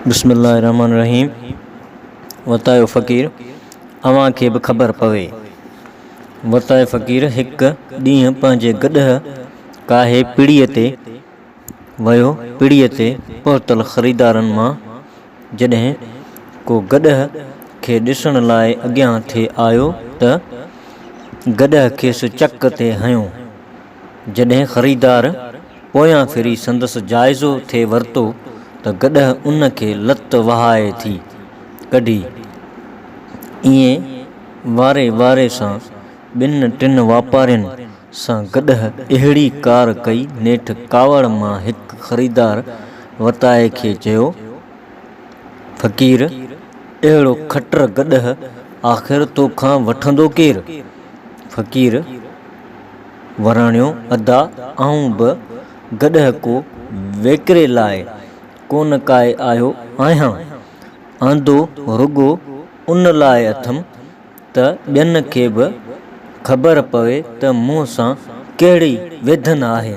बिस्मिल्लाहिर्रहमानिर्रहीम। वतायो फक़ीर अवां खे बि ख़बर पवे। वतायो फ़क़ीर हिकु ॾींहुं पंहिंजे गॾह काहे पीढ़ीअ ते वियो। पीढ़ीअ ते पहुतल ख़रीदारनि मां जॾहिं को गॾह खे ॾिसण लाइ अॻियां थिए आयो त गॾह खेसि चक ते हयो। जॾहिं ख़रीदार पोयां फिरी संदसि जाइज़ो थिए वरितो त गॾह उन खे लत वहाए थी कढी। ईअं वारे वारे सां ॿिनि टिनि वापारियुनि सां गॾह अहिड़ी कार कई। नेठि कावड़ मां हिकु ख़रीदार वताए खे चयो, फ़क़ीर अहिड़ो खटर गॾह आख़िर तोखां वठंदो केरु? फ़क़ीर वराणियो, अदा आऊं बि गॾह को विकिरे लाइ कोन काए आयो आहियां। आंदो रुगो उन लाइ अथमि त ॿियनि खे बि ख़बर पवे त मूं सां कहिड़ी विधन आहे।